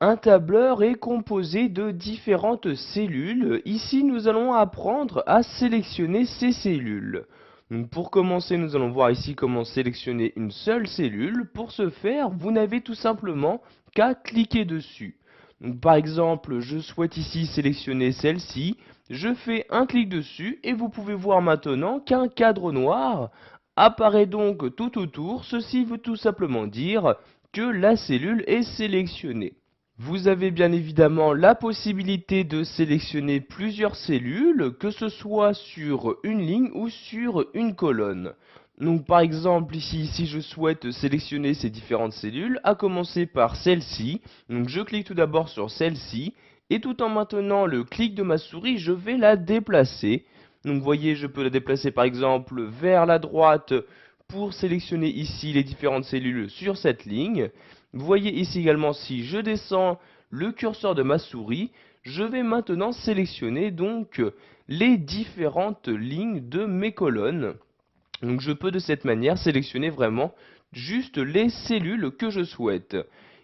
Un tableur est composé de différentes cellules. Ici, nous allons apprendre à sélectionner ces cellules. Donc, pour commencer, nous allons voir ici comment sélectionner une seule cellule. Pour ce faire, vous n'avez tout simplement qu'à cliquer dessus. Donc, par exemple, je souhaite ici sélectionner celle-ci. Je fais un clic dessus et vous pouvez voir maintenant qu'un cadre noir apparaît donc tout autour. Ceci veut tout simplement dire que la cellule est sélectionnée. Vous avez bien évidemment la possibilité de sélectionner plusieurs cellules, que ce soit sur une ligne ou sur une colonne. Donc par exemple ici, si je souhaite sélectionner ces différentes cellules, à commencer par celle-ci, donc je clique tout d'abord sur celle-ci, et tout en maintenant le clic de ma souris, je vais la déplacer. Donc vous voyez, je peux la déplacer par exemple vers la droite pour sélectionner ici les différentes cellules sur cette ligne. Vous voyez ici également, si je descends le curseur de ma souris, je vais maintenant sélectionner donc les différentes lignes de mes colonnes. Donc je peux de cette manière sélectionner vraiment juste les cellules que je souhaite.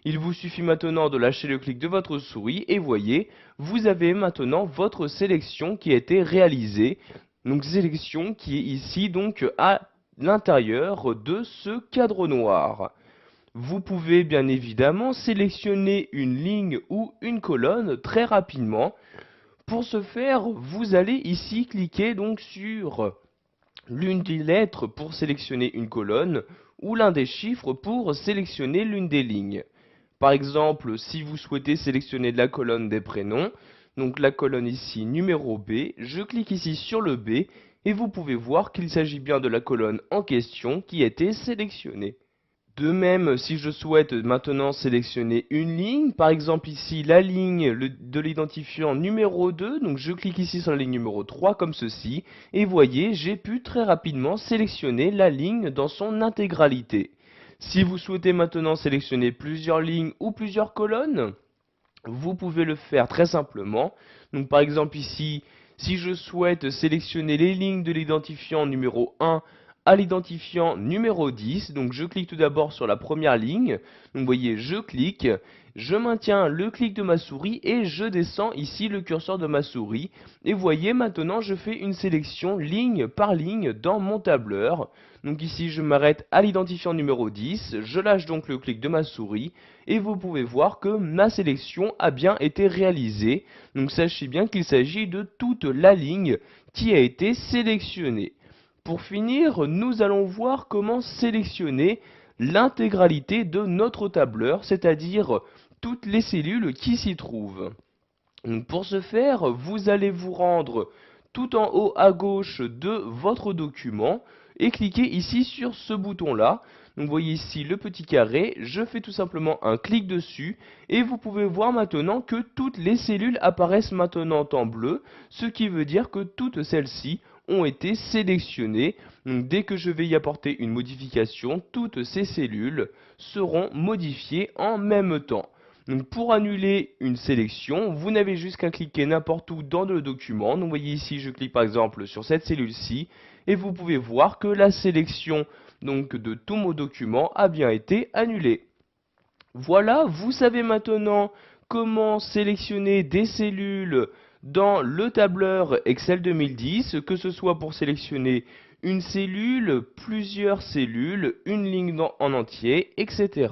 Il vous suffit maintenant de lâcher le clic de votre souris et voyez, vous avez maintenant votre sélection qui a été réalisée. Donc sélection qui est ici donc à l'intérieur de ce cadre noir. Vous pouvez bien évidemment sélectionner une ligne ou une colonne très rapidement. Pour ce faire, vous allez ici cliquer donc sur l'une des lettres pour sélectionner une colonne ou l'un des chiffres pour sélectionner l'une des lignes. Par exemple, si vous souhaitez sélectionner la colonne des prénoms, donc la colonne ici numéro B, je clique ici sur le B et vous pouvez voir qu'il s'agit bien de la colonne en question qui a été sélectionnée. De même, si je souhaite maintenant sélectionner une ligne, par exemple ici la ligne de l'identifiant numéro 2, donc je clique ici sur la ligne numéro 3 comme ceci, et voyez, j'ai pu très rapidement sélectionner la ligne dans son intégralité. Si vous souhaitez maintenant sélectionner plusieurs lignes ou plusieurs colonnes, vous pouvez le faire très simplement. Donc par exemple ici, si je souhaite sélectionner les lignes de l'identifiant numéro 1 à l'identifiant numéro 10, donc je clique tout d'abord sur la première ligne. Donc vous voyez, je clique, je maintiens le clic de ma souris et je descends ici le curseur de ma souris. Et vous voyez, maintenant je fais une sélection ligne par ligne dans mon tableur. Donc ici je m'arrête à l'identifiant numéro 10, je lâche donc le clic de ma souris et vous pouvez voir que ma sélection a bien été réalisée. Donc sachez bien qu'il s'agit de toute la ligne qui a été sélectionnée. Pour finir, nous allons voir comment sélectionner l'intégralité de notre tableur, c'est-à-dire toutes les cellules qui s'y trouvent. Donc pour ce faire, vous allez vous rendre tout en haut à gauche de votre document et cliquer ici sur ce bouton-là. Donc vous voyez ici le petit carré, je fais tout simplement un clic dessus et vous pouvez voir maintenant que toutes les cellules apparaissent maintenant en bleu, ce qui veut dire que toutes celles-ci ont été sélectionnées. Donc dès que je vais y apporter une modification, toutes ces cellules seront modifiées en même temps. Donc pour annuler une sélection, vous n'avez juste qu'à cliquer n'importe où dans le document. Donc vous voyez ici, je clique par exemple sur cette cellule-ci et vous pouvez voir que la sélection donc de tout mon document a bien été annulée. Voilà, vous savez maintenant comment sélectionner des cellules dans le tableur Excel 2010, que ce soit pour sélectionner une cellule, plusieurs cellules, une ligne en entier, etc.